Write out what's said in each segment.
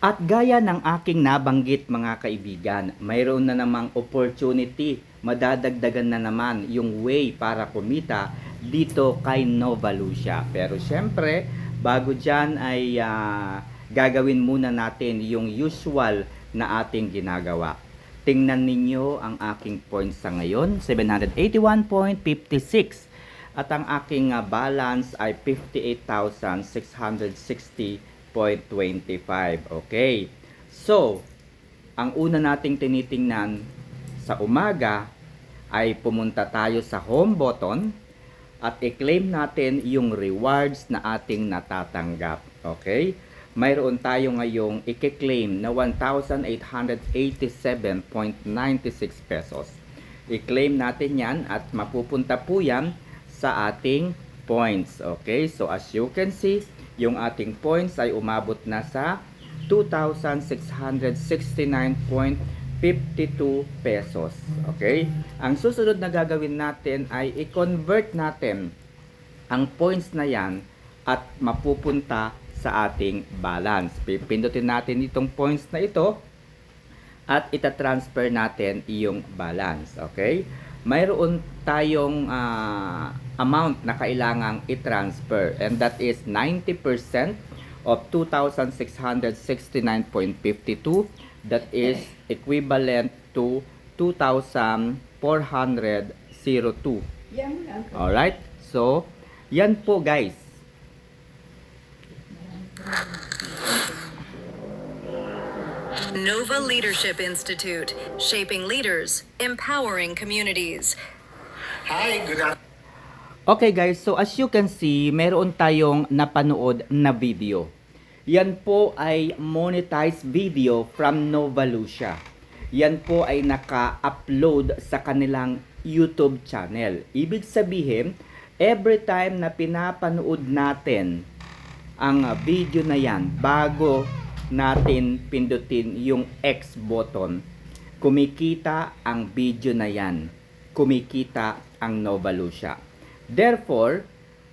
At gaya ng aking nabanggit mga kaibigan, mayroon na namang opportunity, madadagdagan na naman yung way para kumita dito kay Nova Lucia. Pero syempre, bago dyan ay gagawin muna natin yung usual na ating ginagawa. Tingnan ninyo ang aking points sa ngayon, 781.56. At ang aking balance ay 58,660.25. Okay. So, ang una nating tinitingnan sa umaga ay pumunta tayo sa home button at i-claim natin yung rewards na ating natatanggap. Okay? Mayroon tayo ngayong i-claim na 1,887.96 pesos. I-claim natin yan at mapupunta po yan sa ating points. Okay? So as you can see, yung ating points ay umabot na sa 2,669.52 pesos. Okay? Ang susunod na gagawin natin ay i-convert natin ang points na yan at mapupunta sa ating balance. Pipindutin natin itong points na ito at ita-transfer natin yung balance. Okay? Mayroon tayong amount na kailangang i-transfer and that is 90% of 2,669.52. That is equivalent to 2,402. Alright? So, yan po guys. Nova Leadership Institute, shaping leaders, empowering communities. Hi, good afternoon. Okay guys, so as you can see, meron tayong napanood na video. Yan po ay monetized video from Nova Lucia. Yan po ay naka-upload sa kanilang YouTube channel. Ibig sabihin, every time na pinapanood natin ang video na yan, bago natin pindutin yung X button, kumikita ang video na yan. Kumikita ang Nova Lucia. Therefore,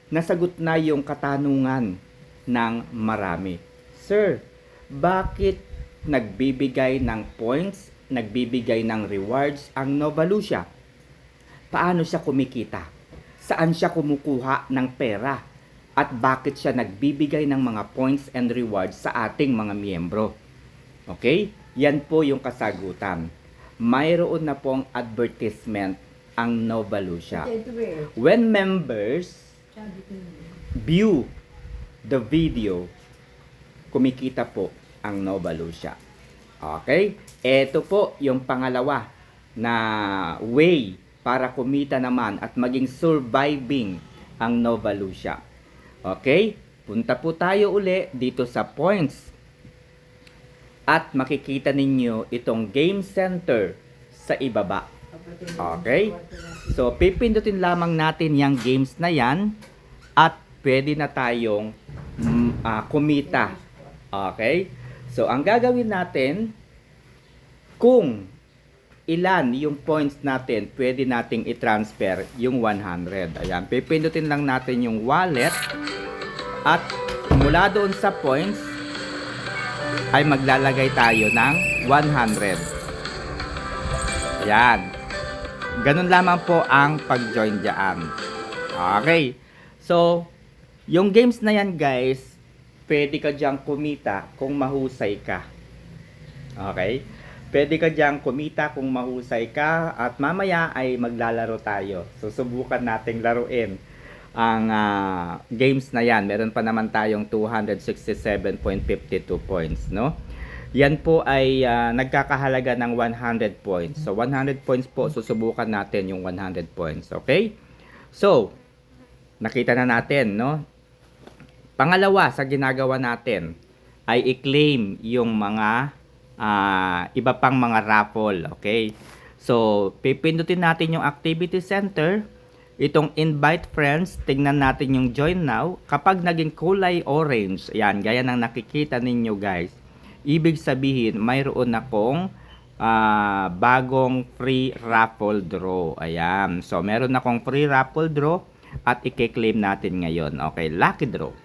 nasagot na yung katanungan ng marami. Sir, bakit nagbibigay ng points, nagbibigay ng rewards ang Nova Lucia? Paano siya kumikita? Saan siya kumukuha ng pera? At bakit siya nagbibigay ng mga points and rewards sa ating mga miyembro? Okay? Yan po yung kasagutan. Mayroon na pong advertisement ang Nova Lucia. When members view the video, kumikita po ang Nova Lucia. Okay? Ito po yung pangalawa na way para kumita naman at maging surviving ang Nova Lucia. Okay? Punta po tayo uli dito sa points. At makikita ninyo itong game center sa ibaba. Okay? So, pipindutin lamang natin yung games na yan at pwede na tayong kumita. Okay? So, ang gagawin natin, kung ilan yung points natin, pwede nating i-transfer yung 100. Ayan, pipindutin lang natin yung wallet at mula doon sa points ay maglalagay tayo ng 100. Ayan. Ganun lamang po ang pag-join dyan. Okay. So, yung games na yan guys, pwede ka dyan kumita kung mahusay ka. Okay? Pwede ka dyan kumita kung mahusay ka at mamaya ay maglalaro tayo. Susubukan nating laruin ang games na yan. Meron pa naman tayong 267.52 points, no? Yan po ay nagkakahalaga ng 100 points. So 100 points po, susubukan natin yung 100 points, okay? So, nakita na natin, no? Pangalawa sa ginagawa natin ay i-claim yung mga iba pang mga raffle, okay? So, pipindutin natin yung activity center, itong invite friends, tingnan natin yung join now. Kapag naging kulay orange, yan, gaya ng nakikita ninyo guys, ibig sabihin mayroon akong bagong free raffle draw. Ayan, so meron akong free raffle draw at i-claim natin ngayon. Okay, lucky draw.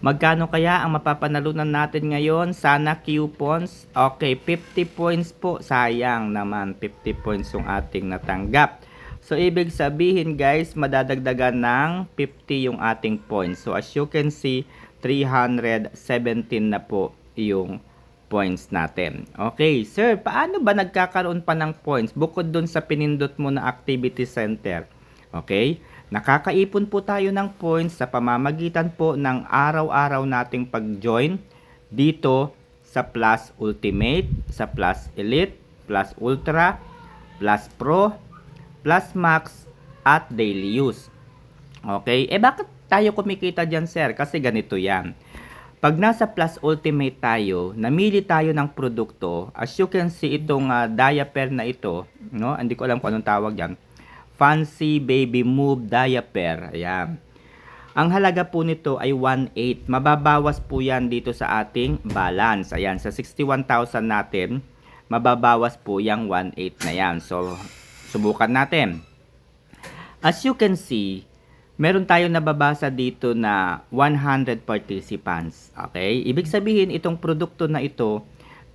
Magkano kaya ang mapapanalunan natin ngayon? Sana coupons. Okay, 50 points po. Sayang naman, 50 points yung ating natanggap. So, ibig sabihin guys, madadagdagan ng 50 yung ating points. So, as you can see, 317 na po yung points natin. Okay, sir, paano ba nagkakaroon pa ng points bukod dun sa pinindot mo na activity center? Okay, nakakaipon po tayo ng points sa pamamagitan po ng araw-araw nating pag-join dito sa Plus Ultimate, sa Plus Elite, Plus Ultra, Plus Pro, Plus Max, at Daily Use. Okay, bakit tayo kumikita dyan, sir? Kasi ganito yan. Pag nasa Plus Ultimate tayo, namili tayo ng produkto. As you can see, itong diaper na ito, no? Hindi ko alam kung anong tawag dyan. Fancy Baby Move Diaper. Ayan. Ang halaga po nito ay 1.8. Mababawas po yan dito sa ating balance. Ayan, sa 61,000 natin, mababawas po yung 1.8 na yan. So, subukan natin. As you can see, meron tayong nababasa dito na 100 participants. Okay? Ibig sabihin, itong produkto na ito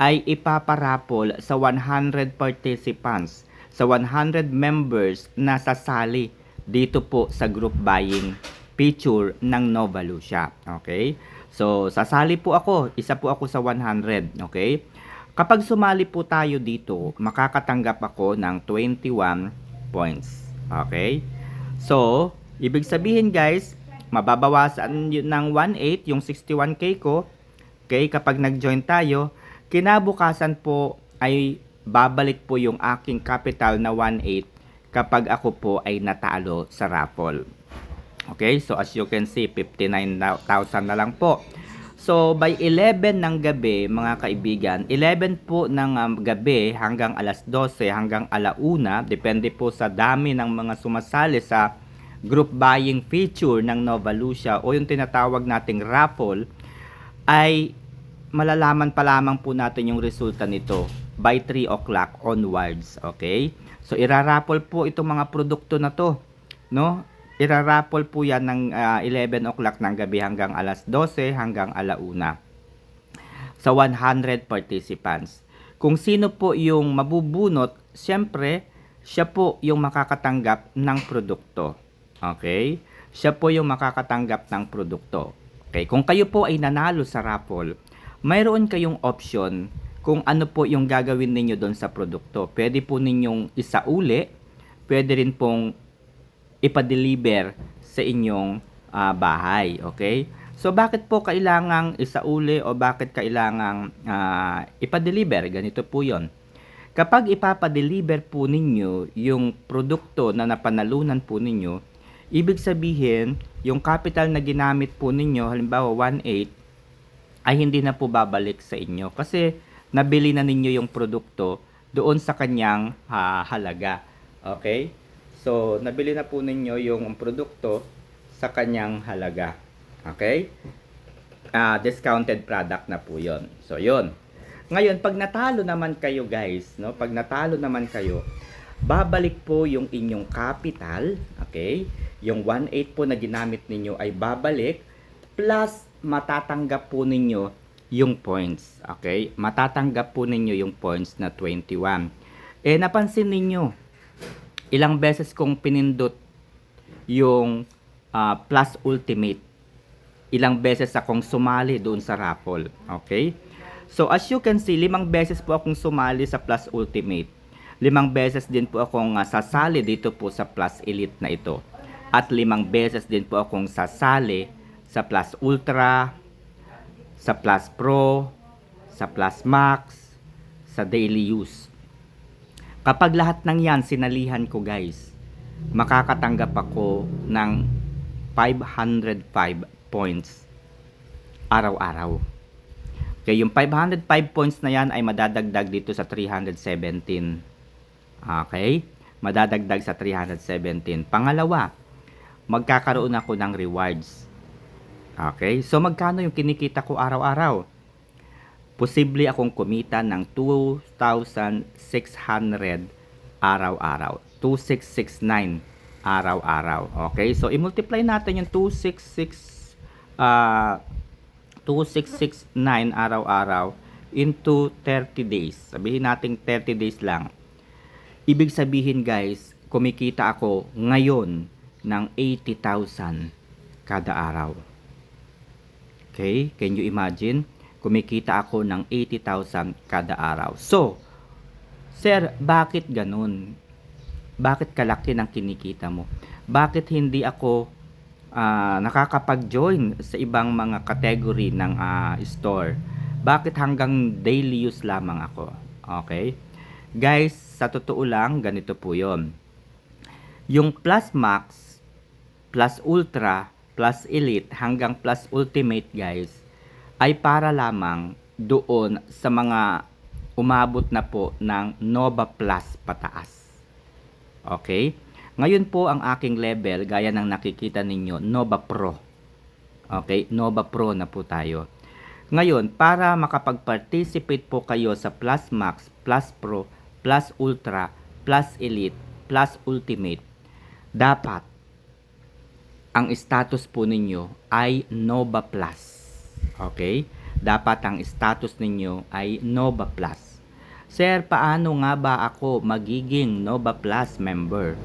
ay ipaparapol sa 100 participants, sa 100 members na sasali dito po sa group buying feature ng Novalucia. Okay? So, sasali po ako. Isa po ako sa 100. Okay? Kapag sumali po tayo dito, makakatanggap ako ng 21 points. Okay? So, ibig sabihin guys, mababawasan ng 1.8 yung 61k ko. Okay, kapag nag-join tayo, kinabukasan po ay babalik po yung aking capital na 1.8 kapag ako po ay natalo sa raffle. Okay, so as you can see, 59,000 na lang po. So, by 11 ng gabi, mga kaibigan, 11 po ng gabi hanggang alas 12, hanggang alauna, depende po sa dami ng mga sumasali sa group buying feature ng Novalucia o yung tinatawag nating raffle, ay malalaman pa lamang po natin yung resulta nito by 3 o'clock onwards. Okay? So, iraraffle po itong mga produkto na to, no? Iraraffle po yan ng 11 o'clock ng gabi hanggang alas 12, hanggang alauna. Sa 100 participants. Kung sino po yung mabubunot, siyempre, siya po yung makakatanggap ng produkto. Okay? Siya po yung makakatanggap ng produkto. Okay? Kung kayo po ay nanalo sa raffle, mayroon kayong option kung ano po yung gagawin ninyo doon sa produkto. Pwede po ninyong isauli, pwede rin pong ipa-deliver sa inyong bahay. Okay? So, bakit po kailangang isauli o bakit kailangang ipa-deliver? Ganito po yon. Kapag ipapa-deliver po ninyo yung produkto na napanalunan po ninyo, ibig sabihin, yung capital na ginamit po ninyo, halimbawa 1.8, ay hindi na po babalik sa inyo. Kasi, nabili na ninyo yung produkto doon sa kanyang halaga. Okay? So, nabili na po ninyo yung produkto sa kanyang halaga. Okay? Discounted product na po yon. So, yun. Ngayon, pag natalo naman kayo guys, no? Pag natalo naman kayo, babalik po yung inyong capital. Okay? Yung 1.8 po na ginamit ninyo ay babalik. Plus, matatanggap po ninyo yung points. Okay? Matatanggap po ninyo yung points na 21. Napansin ninyo, ilang beses kong pinindot yung Plus Ultimate. Ilang beses akong sumali doon sa raffle. Okay? So, as you can see, 5 beses po akong sumali sa Plus Ultimate. 5 beses din po akong sasali dito po sa Plus Elite na ito. At 5 beses din po akong sasali sa Plus Ultra, sa Plus Pro, sa Plus Max, sa Daily Use. Kapag lahat ng yan sinalihan ko guys, makakatanggap ako ng 505 points araw-araw. Okay, yung 505 points na yan ay madadagdag dito sa 317. Okay? Madadagdag sa 317. Pangalawa, magkakaroon ako ng rewards. Okay? So, magkano yung kinikita ko araw-araw? Posible akong kumita ng 2,600 araw-araw. 2,669 araw-araw. Okay? So, i-multiply natin yung 2,669 2,669 araw-araw into 30 days. Sabihin natin 30 days lang. Ibig sabihin guys, kumikita ako ngayon ng 80,000 kada araw. Okay? Can you imagine? Kumikita ako ng 80,000 kada araw. So, sir, bakit ganun? Bakit kalaki ng kinikita mo? Bakit hindi ako nakakapag-join sa ibang mga category ng store? Bakit hanggang daily use lamang ako? Okay? Guys, sa totoo lang, ganito po yon. Yung Plus Max, Plus Ultra, Plus Elite, hanggang Plus Ultimate guys, ay para lamang doon sa mga umabot na po ng Nova Plus pataas. Okay? Ngayon po ang aking level, gaya ng nakikita ninyo, Nova Pro. Okay? Nova Pro na po tayo. Ngayon, para makapag-participate po kayo sa Plus Max, Plus Pro, Plus Ultra, Plus Elite, Plus Ultimate, dapat ang status po ninyo ay Nova Plus. Okay? Dapat ang status ninyo ay Nova Plus. Sir, paano nga ba ako magiging Nova Plus member?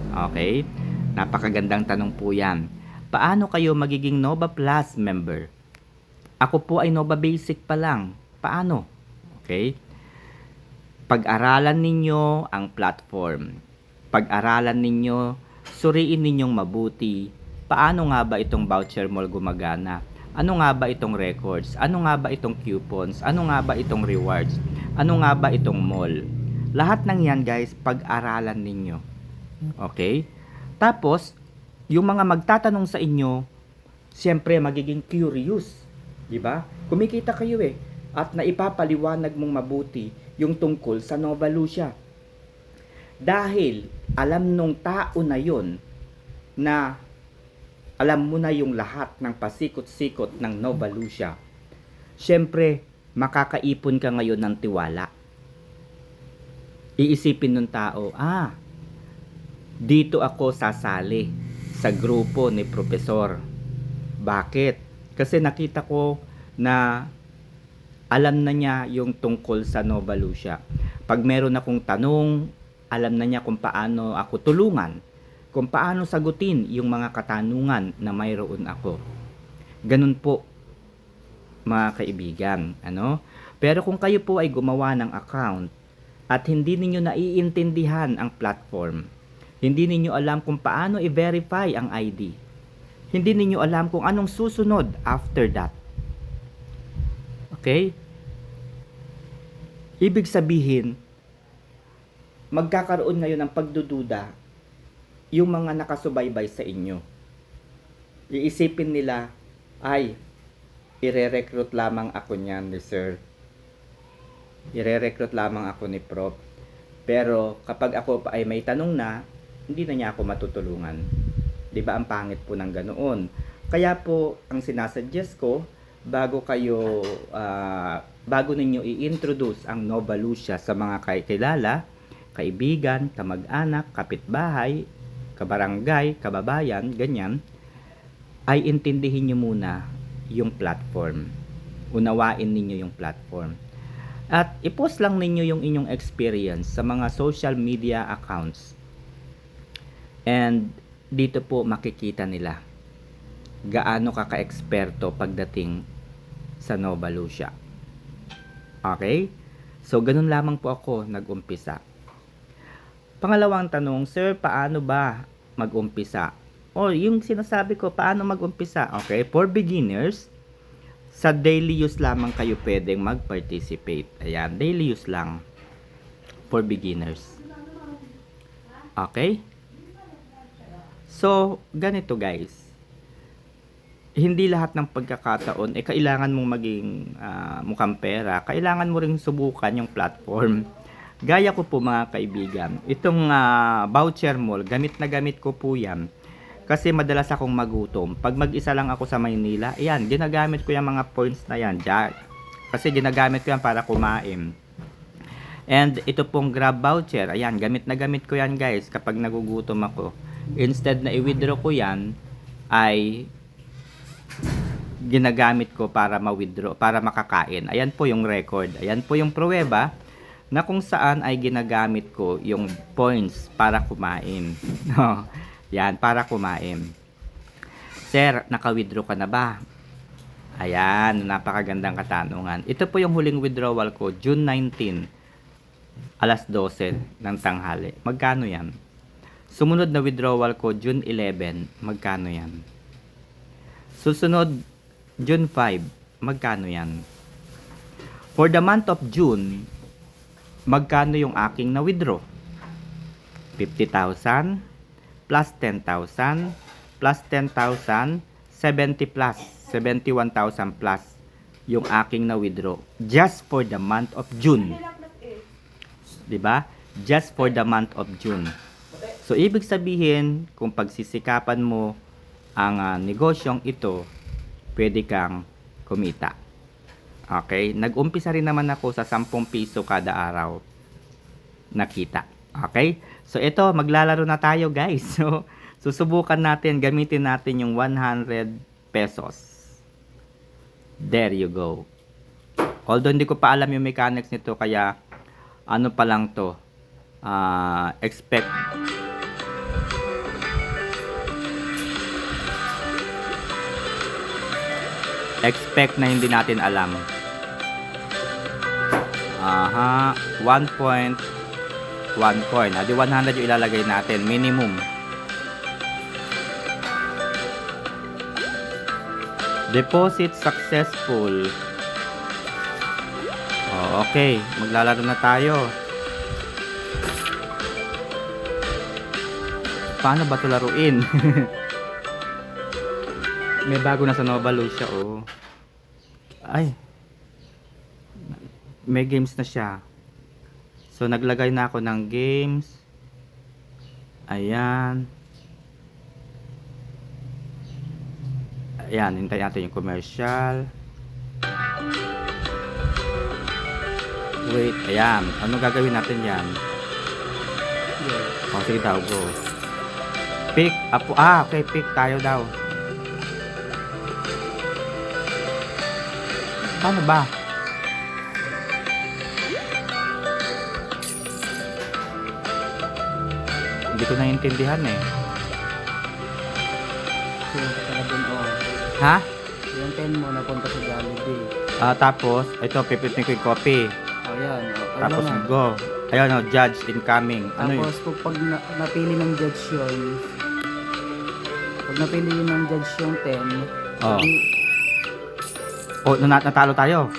Okay? Napakagandang tanong po yan. Paano kayo magiging Nova Plus member? Ako po ay Nova Basic pa lang. Paano? Okay? Pag-aralan ninyo ang platform. Pag-aralan ninyo, suriin ninyong mabuti. Paano nga ba itong voucher mall gumagana? Ano nga ba itong records? Ano nga ba itong coupons? Ano nga ba itong rewards? Ano nga ba itong mall? Lahat ng yan guys, pag-aralan ninyo. Okay? Tapos, yung mga magtatanong sa inyo, siyempre magiging curious. Diba? Kumikita kayo at naipapaliwanag mong mabuti yung tungkol sa Nova Lucia. Dahil alam nung tao na yon na alam mo na yung lahat ng pasikot-sikot ng Nova Lucia. Siyempre, makakaipon ka ngayon ng tiwala. Iisipin ng tao, dito ako sasali sa grupo ni Profesor. Bakit? Kasi nakita ko na alam na niya yung tungkol sa Nova Lucia. Pag meron akong tanong, alam na niya kung paano ako tulungan. Kung paano sagutin yung mga katanungan na mayroon ako. Ganun po, mga kaibigan. Pero kung kayo po ay gumawa ng account at hindi ninyo naiintindihan ang platform, hindi ninyo alam kung paano i-verify ang ID, hindi ninyo alam kung anong susunod after that. Okay? Ibig sabihin, magkakaroon ngayon ng pagdududa yung mga nakasubaybay sa inyo. Iisipin nila, ay, ire-recruit lamang ako niyan ni Sir. Ire-recruit lamang ako ni Prof. Pero kapag ako pa ay may tanong na, hindi na niya ako matutulungan. 'Di ba ang pangit po ng ganoon? Kaya po, ang sinasuggest ko, bago ninyo i-introduce ang Nova Lucia sa mga kilala, kaibigan, kamag-anak, kapitbahay, kabarangay, kababayan, ganyan, ay intindihin nyo muna yung platform. Unawain ninyo yung platform. At i-post lang ninyo yung inyong experience sa mga social media accounts. And dito po makikita nila gaano ka ka-eksperto pagdating sa Nova Lucia. Okay? So, ganun lamang po ako nag-umpisa. Pangalawang tanong, Sir, paano ba mag-umpisa? O, yung sinasabi ko, paano mag-umpisa? Okay, for beginners, sa daily use lamang kayo pwedeng mag-participate. Ayan, daily use lang for beginners. Okay? So, ganito guys. Hindi lahat ng pagkakataon, kailangan mong maging mukhang pera. Kailangan mo ring subukan yung platform. Gaya ko po mga kaibigan, itong voucher mall, gamit na gamit ko po yan. Kasi madalas akong magutom. Pag mag-isa lang ako sa Maynila, ayan, ginagamit ko yung mga points na yan. Kasi ginagamit ko yan para kumain. And ito pong Grab voucher, ayan, gamit na gamit ko yan guys kapag nagugutom ako. Instead na i-withdraw ko yan, ay ginagamit ko para ma-withdraw, para makakain. Ayan po yung record. Ayan po yung pruweba na kung saan ay ginagamit ko yung points para kumain. No? Yan, para kumain. Sir, naka-withdraw ka na ba? Ayan, napakagandang katanungan. Ito po yung huling withdrawal ko, June 19, alas 12 ng tanghali. Magkano yan? Sumunod na withdrawal ko, June 11, magkano yan? Susunod, June 5, magkano yan? For the month of June, magkano yung aking na-withdraw? 50,000 plus 10,000 plus 10,000, 70 plus, 71,000 plus yung aking na-withdraw just for the month of June. 'Di ba? Just for the month of June. So, ibig sabihin, kung pagsisikapan mo ang negosyong ito, pwede kang kumita. Okay? Nag-umpisa rin naman ako sa 10 piso kada araw nakita. Okay? So, ito, maglalaro na tayo, guys. So, susubukan natin, gamitin natin yung 100 pesos. There you go. Although, hindi ko pa alam yung mechanics nito, kaya, ano pa lang to, expect na hindi natin alam. Aha, 1.1 coin. Di 100 yung ilalagay natin, minimum. Deposit successful. Oh, okay, maglalaro na tayo. Paano ba ito laruin? May bago na sa Nova Lucia, oh. Ay. May games na siya. So, naglagay na ako ng games. Ayan. Ayan, hintayin natin yung commercial. Wait, ayan. Ano gagawin natin yan? Oh, sige daw, go. Pick up. Okay, pick tayo daw. Paano ba? Hindi ko naiintindihan eh. Punta ka na dun, oh. Ha? Yung 10 mo napunta sa Jollibee. Tapos, ito, pipitin ko yung copy. Oh, yan. Oh, Tapos, na. go. Ayan, oh, judge incoming. Ano yun? Tapos, pag napili ng judge yun, pag napili yun ng judge yung 10, Oh. di- Oh, natalo tayo.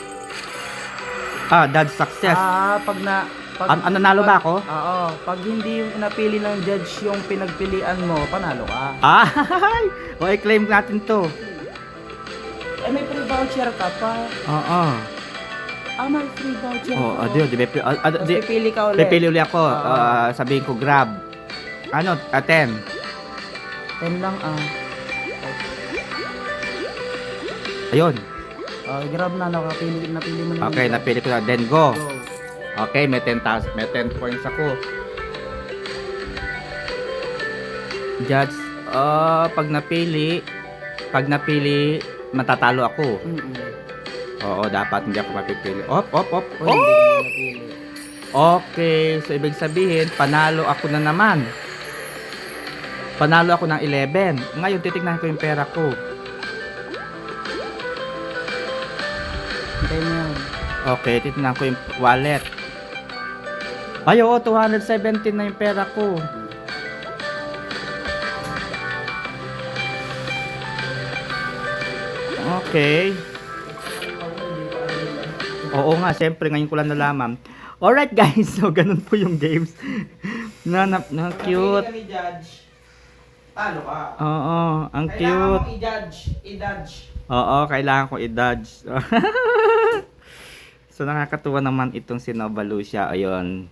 Dodge success. pag na... Nanalo ba ako? Oo. Pag hindi yung napili ng judge yung pinagpilian mo, panalo ka. Ay! O, i-claim natin to. Eh, may free voucher ka pa. Oo. May free voucher Oh, ka. Tapos di, pipili ka ulit. pipili ulit ako. Oo. Sabihin ko, grab. Ano? 10. 10 lang, Ayun. Grab na, napili mo na. Okay, yung napili ko na. Then go. Go. Okay, may 10,000. May 10 points ako. Judge, pag napili, matatalo ako. Oo, dapat hindi ako mapipili. Op. Hindi ka na napili. Okay, so ibig sabihin, panalo ako na naman. Panalo ako ng 11. Ngayon, titignan ko yung pera ko. Hintayin mo yan. Okay, titignan ko yung wallet. Ay, oo, 217 na yung pera ko. Okay. Oo nga, syempre, ngayon ko lang nalaman. Alright guys, so ganun po yung games. na cute. Napili ka ni Judge. Talo ka. Oo, ang Kailangan cute. mong i-judge. Oo, kailangan ko i-dodge. So nakakatuwa naman itong si Nova Lucia. Ayun.